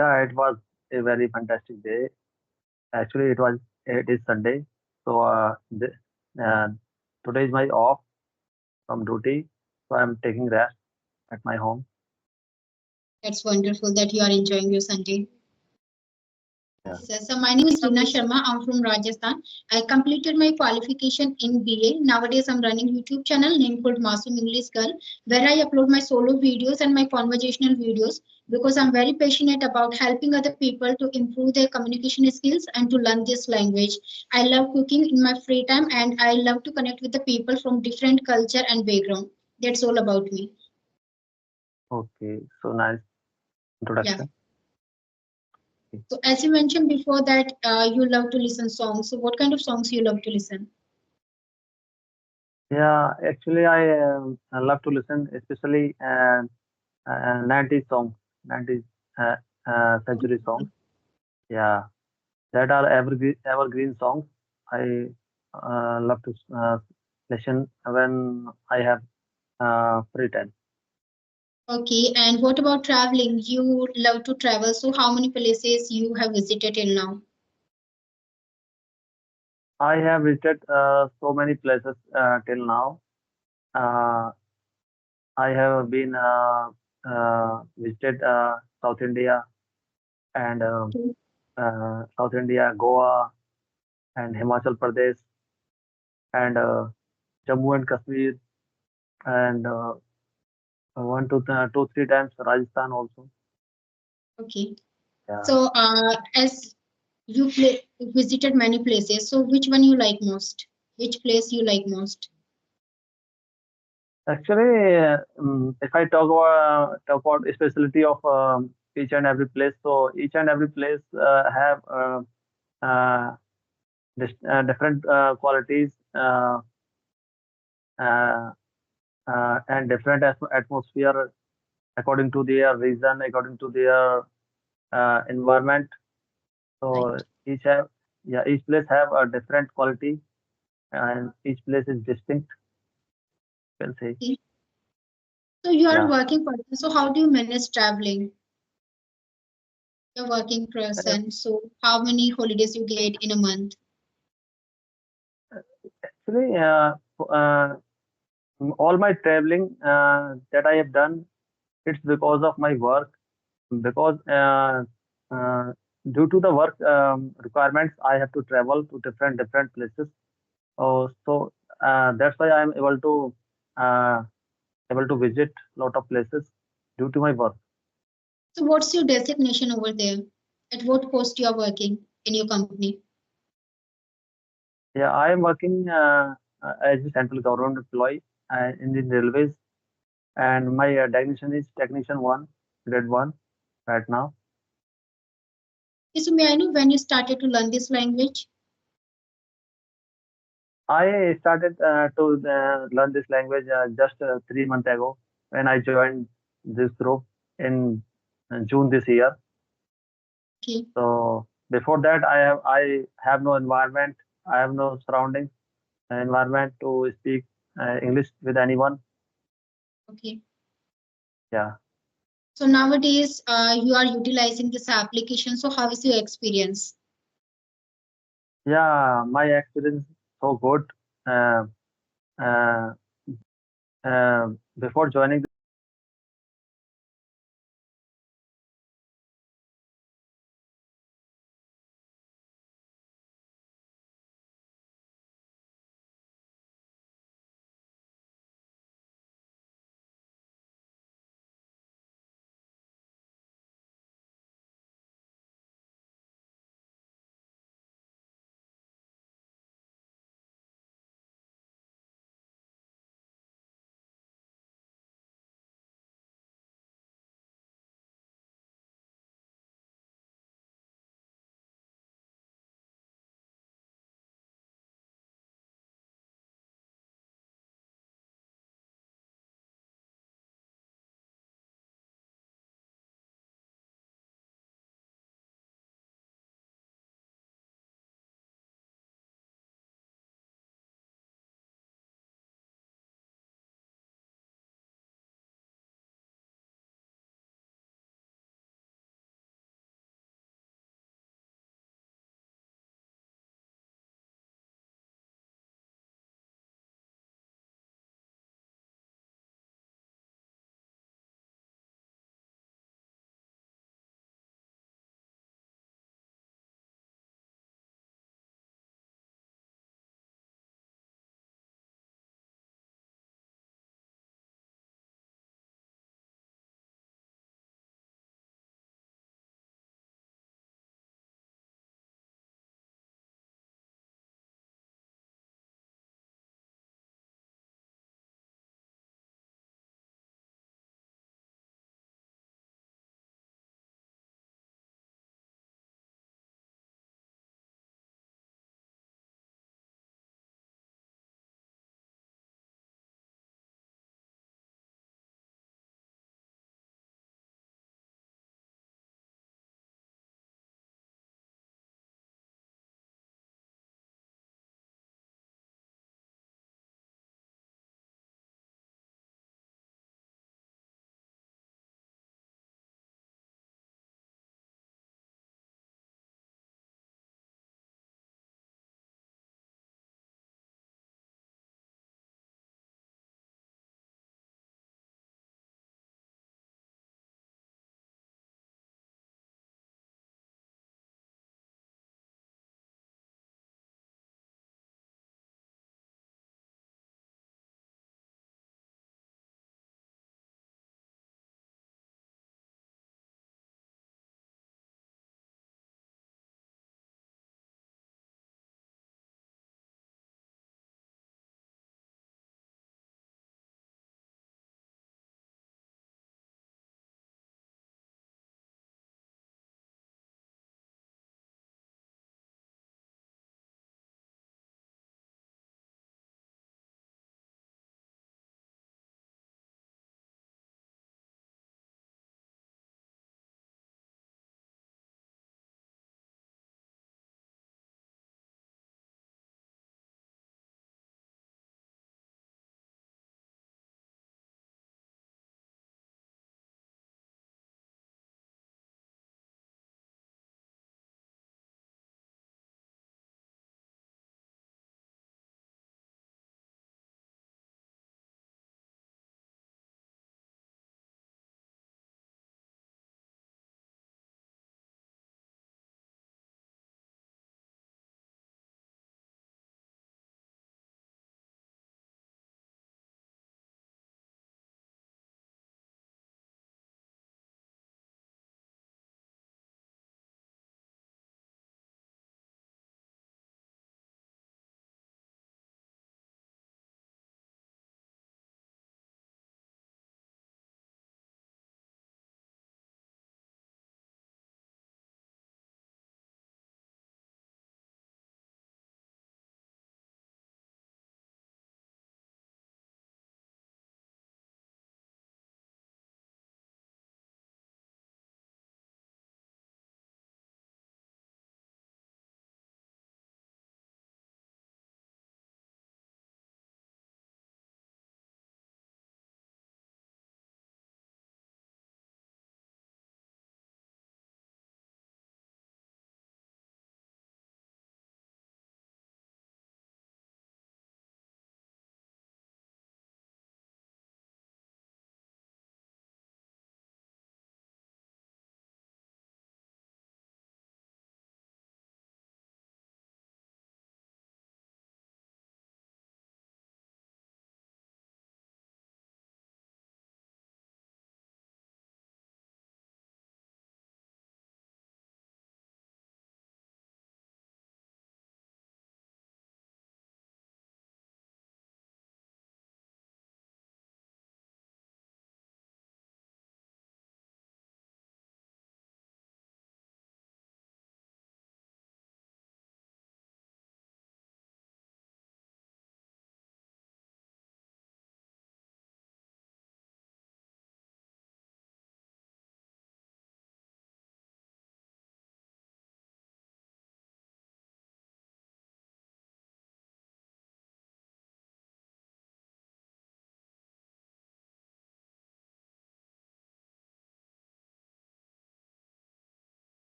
Yeah, it was a very fantastic day. Actually, it is Sunday, so uh, today is my off from duty, so I'm taking rest at my home. That's wonderful that you are enjoying your Sunday. Yeah. Yes, sir. So my name is Reena Sharma. I'm from Rajasthan. I completed my qualification in BA. Nowadays, I'm running YouTube channel named called Masoom English Girl, where I upload my solo videos and my conversational videos because I'm very passionate about helping other people to improve their communication skills and to learn this language. I love cooking in my free time and I love to connect with the people from different culture and background. That's all about me. Okay, so nice Yeah. introduction. So as you mentioned before that you love to listen songs. So what kind of songs you love to listen? Yeah, actually, I love to listen, especially 90s songs, 90s century songs. Yeah, that are evergreen songs. I love to listen when I have free time. Okay, and what about traveling? You love to travel, so how many places you have visited till now? I have visited so many places till now. Uh, I have been visited South India and Okay. South India, Goa and Himachal Pradesh and Jammu and Kashmir and two, three times Rajasthan also. Okay. Yeah. So as you visited many places, so which one you like most? Which place you like most? Actually, if I talk about specialty of each and every place, so each and every place have uh, different qualities uh, and different atmosphere according to their region, according to their environment. So Right. each place have a different quality, and each place is distinct. You can say, Okay. So you are yeah. working person, so how do you manage traveling? You're working Uh, person, so how many holidays you get in a month? Actually, all my traveling that I have done, it's because of my work. Because uh, due to the work requirements, I have to travel to different places. So that's why I'm uh, able to visit lot of places due to my work. So what's your designation over there? At what post you are working in your company? Yeah, I am working as a central government employee in the railways, and my designation is technician one, grade one, right now. Okay, so may I know when you started to learn this language? I started to learn this language just 3 months ago when I joined this group in June this year. Okay, So before that, I have no environment, I have no surroundings, environment to speak English with anyone. okay. Yeah, So nowadays, you are utilizing this application. So how is your experience? yeah, my experience so good. Uh, uh, before joining